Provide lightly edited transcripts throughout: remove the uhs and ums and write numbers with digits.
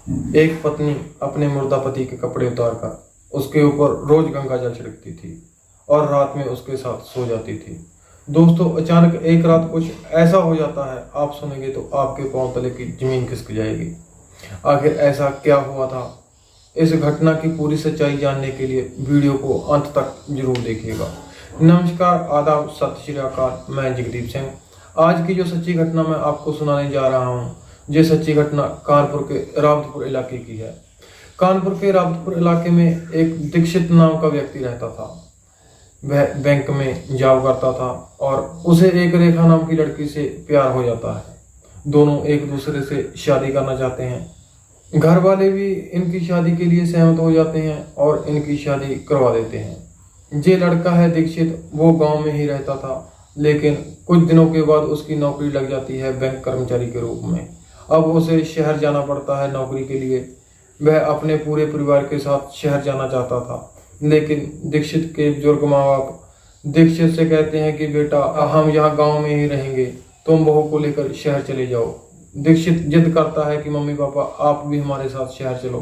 एक पत्नी अपने मुर्दा पति के कपड़े उतारकर उसके ऊपर रोज गंगा जल छिड़कती थी और रात में उसके साथ सो जाती थी। दोस्तों, अचानक एक रात कुछ ऐसा हो जाता है, आप सुनेंगे तो आपके पांव तले की जमीन खिसक जाएगी। आखिर ऐसा क्या हुआ था? इस घटना की पूरी सच्चाई जानने के लिए वीडियो को अंत तक जरूर देखिएगा। नमस्कार, आदाब, सत श्री अकाल। मैं जगदीप सिंह। आज की जो सच्ची घटना मैं आपको सुनाने जा रहा हूँ, ये सच्ची घटना कानपुर के रावतपुर इलाके की है। कानपुर के रावतपुर इलाके में एक दीक्षित नाम का व्यक्ति रहता था। वह बैंक में जॉब करता था और उसे एक रेखा नाम की लड़की से प्यार हो जाता है। दोनों एक दूसरे से शादी करना चाहते हैं। घर वाले भी इनकी शादी के लिए सहमत हो जाते हैं और इनकी शादी करवा देते हैं। ये लड़का है दीक्षित, वो गांव में ही रहता था, लेकिन कुछ दिनों के बाद उसकी नौकरी लग जाती है बैंक कर्मचारी के रूप में। अब उसे शहर जाना पड़ता है नौकरी के लिए। वह अपने पूरे परिवार के साथ शहर जाना चाहता था, लेकिन दीक्षित के बुजुर्ग माँ बाप दीक्षित से कहते हैं कि बेटा, हम यहाँ गांव में ही रहेंगे, तुम बहू को लेकर शहर चले जाओ। दीक्षित जिद करता है कि मम्मी पापा आप भी हमारे साथ शहर चलो।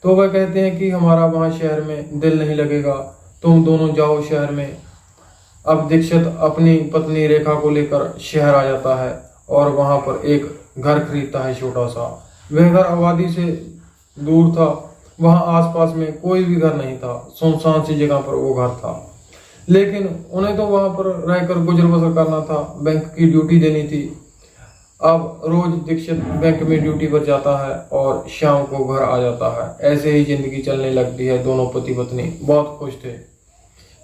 तो वह कहते हैं कि हमारा वहाँ शहर में दिल नहीं लगेगा, तुम दोनों जाओ शहर में। अब दीक्षित अपनी पत्नी रेखा को लेकर शहर आ जाता है और वहाँ पर एक घर खरीदता है छोटा सा। वह घर आबादी से दूर था, वहाँ आसपास में कोई भी घर नहीं था, सुनसान सी जगह पर वो घर था। लेकिन उन्हें तो वहाँ पर रहकर गुजर बसर करना था, बैंक की ड्यूटी देनी थी। अब रोज दीक्षित बैंक में ड्यूटी पर जाता है और शाम को घर आ जाता है। ऐसे ही जिंदगी चलने लगती है। दोनों पति पत्नी बहुत खुश थे।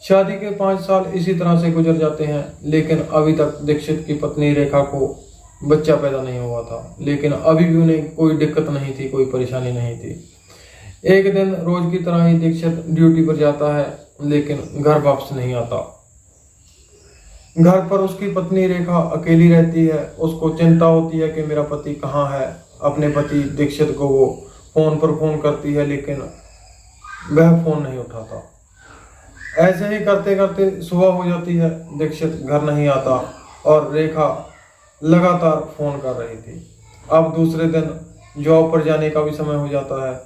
शादी के 5 साल इसी तरह से गुजर जाते हैं, लेकिन अभी तक दीक्षित की पत्नी रेखा को बच्चा पैदा नहीं हुआ था। लेकिन अभी भी उन्हें कोई दिक्कत नहीं थी, कोई परेशानी नहीं थी। एक दिन रोज की तरह ही दीक्षित ड्यूटी पर जाता है, लेकिन घर वापस नहीं आता। घर पर उसकी पत्नी रेखा अकेली रहती है। उसको चिंता होती है कि मेरा पति कहाँ है। अपने पति दीक्षित को वो फोन पर फोन करती है, लेकिन वह फोन नहीं उठाता। ऐसे ही करते करते सुबह हो जाती है, दीक्षित घर नहीं आता और रेखा लगातार फोन कर रही थी। अब दूसरे दिन जॉब पर जाने का भी समय हो जाता है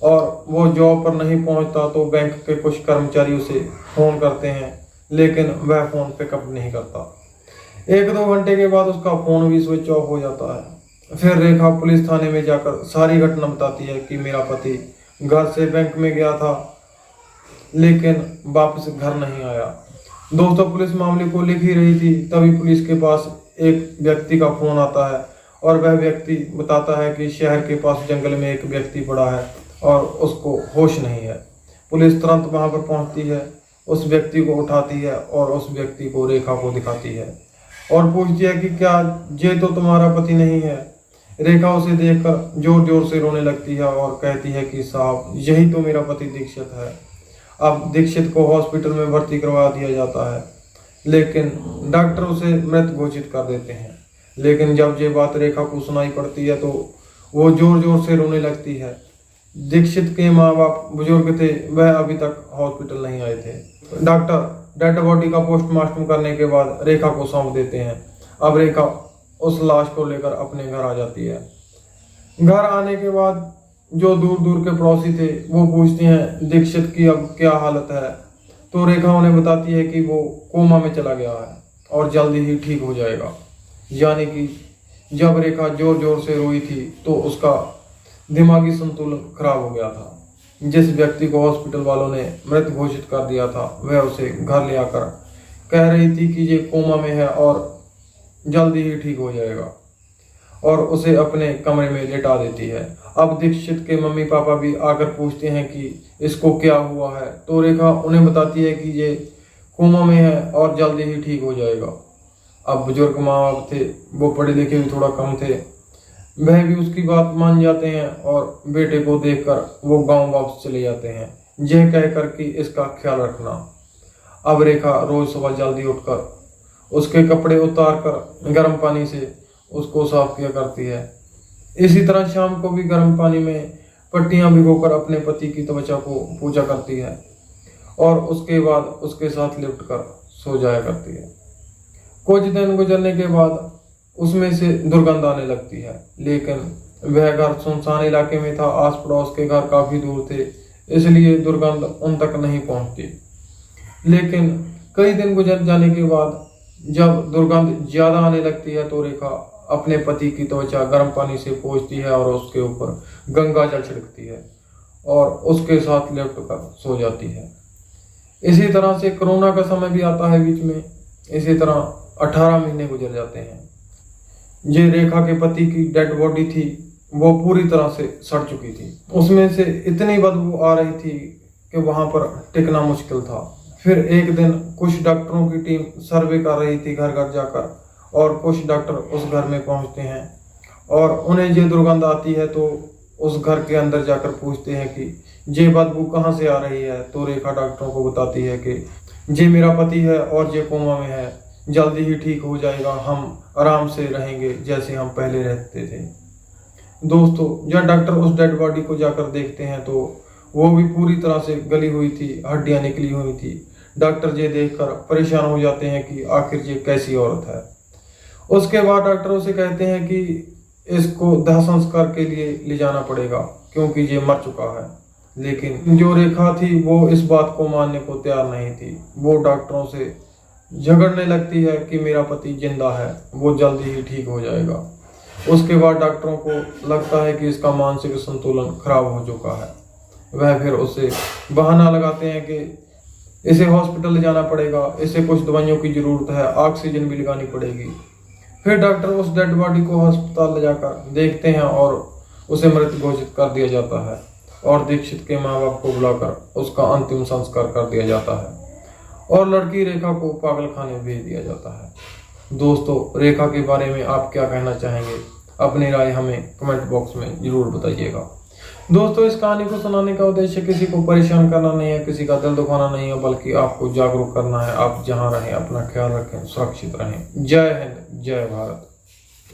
और वो जॉब पर नहीं पहुंचता तो बैंक के कुछ कर्मचारी उसे फोन करते हैं, लेकिन वह फोन पिकअप नहीं करता। 1-2 घंटे के बाद उसका फोन भी स्विच ऑफ हो जाता है। फिर रेखा पुलिस थाने में जाकर सारी घटना बताती है कि मेरा पति घर से बैंक में गया था, लेकिन वापस घर नहीं आया। दोस्तों, पुलिस मामले को लिख ही रही थी, तभी पुलिस के पास एक व्यक्ति का फोन आता है और वह व्यक्ति बताता है कि शहर के पास जंगल में एक व्यक्ति पड़ा है और उसको होश नहीं है। पुलिस तुरंत वहां पर पहुंचती है, उस व्यक्ति को उठाती है और उस व्यक्ति को रेखा को दिखाती है और पूछती है कि क्या ये तो तुम्हारा पति नहीं है। रेखा उसे देखकर जोर जोर से रोने लगती है और कहती है कि साहब, यही तो मेरा पति दीक्षित है। अब दीक्षित को हॉस्पिटल में भर्ती करवा दिया जाता है, लेकिन डॉक्टर उसे मृत घोषित कर देते हैं। लेकिन जब ये बात रेखा को सुनाई पड़ती है तो वो जोर जोर से रोने लगती है। दीक्षित के माँ बाप बुजुर्ग थे, वह अभी तक हॉस्पिटल नहीं आए थे। डॉक्टर डेड बॉडी का पोस्टमार्टम करने के बाद रेखा को सौंप देते हैं। अब रेखा उस लाश को लेकर अपने घर आ जाती है। घर आने के बाद जो दूर दूर के पड़ोसी थे वो पूछते हैं दीक्षित की अब क्या हालत है। तो रेखा उन्हें बताती है कि वो कोमा में चला गया है और जल्दी ही ठीक हो जाएगा। यानी कि जब रेखा जोर जोर से रोई थी तो उसका दिमागी संतुलन खराब हो गया था। जिस व्यक्ति को हॉस्पिटल वालों ने मृत घोषित कर दिया था, वह उसे घर ले आकर कह रही थी कि ये कोमा में है और जल्दी ही ठीक हो जाएगा, और उसे अपने कमरे में लेटा देती है। अब दीक्षित के मम्मी पापा भी आकर पूछते हैं कि इसको क्या हुआ है। तो रेखा उन्हें बताती है कि ये कोमा में है और जल्दी ही ठीक हो जाएगा। अब बुजुर्ग माँ बाप थे, वो पढ़े लिखे भी थोड़ा कम थे, वह भी उसकी बात मान जाते हैं और बेटे को देखकर वो गांव वापस चले जाते हैं, यह कहकर कि इसका ख्याल रखना। अब रेखा रोज सुबह जल्दी उठकर उसके कपड़े उतार कर गर्म पानी से उसको साफ किया करती है। इसी तरह शाम को भी गर्म पानी में पट्टियां भिगोकर अपने पति की त्वचा को पूजा करती है और उसके बाद उसके साथ लिपट कर सो जाया करती है। कुछ दिन गुजरने के बाद उसमें से दुर्गंध आने लगती है, लेकिन वह घर सुनसान इलाके में था, आस पड़ोस के घर काफी दूर थे, इसलिए दुर्गंध उन तक नहीं पहुंचती। लेकिन कई दिन गुजर जाने के बाद जब दुर्गंध ज्यादा आने लगती है तो रेखा अपने पति की त्वचा गर्म पानी से पोंछती है और उसके ऊपर गंगा जल छिड़कती है और उसके साथ लेट कर सो जाती है। इसी तरह से कोरोना का समय भी आता है बीच में। इसी तरह 18 महीने गुजर जाते हैं। ये रेखा के पति की डेड बॉडी थी, वो पूरी तरह से सड़ चुकी थी। उसमें से इतनी बदबू आ रही थी कि वहां पर टिकना मुश्किल था। फिर एक दिन कुछ डॉक्टरों की टीम सर्वे कर रही थी घर घर जाकर, और कुछ डॉक्टर उस घर में पहुंचते हैं और उन्हें ये दुर्गंध आती है तो उस घर के अंदर जाकर पूछते हैं कि ये बदबू कहाँ से आ रही है। तो रेखा डॉक्टरों को बताती है कि ये मेरा पति है और ये कोमा में है, जल्दी ही ठीक हो जाएगा, हम आराम से रहेंगे जैसे हम पहले रहते थे। दोस्तों, जब डॉक्टर उस डेड बॉडी को जाकर देखते हैं तो वो भी पूरी तरह से गली हुई थी, हड्डियां निकली हुई थी। डॉक्टर ये देखकर परेशान हो जाते हैं कि आखिर ये कैसी औरत है। उसके बाद डॉक्टर उसे कहते हैं कि इसको दाह संस्कार के लिए ले जाना पड़ेगा क्योंकि ये मर चुका है। लेकिन जो रेखा थी वो इस बात को मानने को तैयार नहीं थी। वो डॉक्टरों से झगड़ने लगती है कि मेरा पति जिंदा है, वो जल्दी ही ठीक हो जाएगा। उसके बाद डॉक्टरों को लगता है कि इसका मानसिक संतुलन खराब हो चुका है। वह फिर उसे बहाना लगाते हैं कि इसे हॉस्पिटल ले जाना पड़ेगा, इसे कुछ दवाइयों की जरूरत है, ऑक्सीजन भी लगानी पड़ेगी। फिर डॉक्टर उस डेड बॉडी को अस्पताल ले जाकर देखते हैं और उसे मृत घोषित कर दिया जाता है और दीक्षित के माँ बाप को बुलाकर उसका अंतिम संस्कार कर दिया जाता है और लड़की रेखा को पागल खाने भेज दिया जाता है। दोस्तों, रेखा के बारे में आप क्या कहना चाहेंगे? अपनी राय हमें कमेंट बॉक्स में जरूर बताइएगा। दोस्तों, इस कहानी को सुनाने का उद्देश्य किसी को परेशान करना नहीं है, किसी का दिल दुखाना नहीं है, बल्कि आपको जागरूक करना है। आप जहां रहें अपना ख्याल रखें, सुरक्षित रहें। जय हिंद, जय भारत।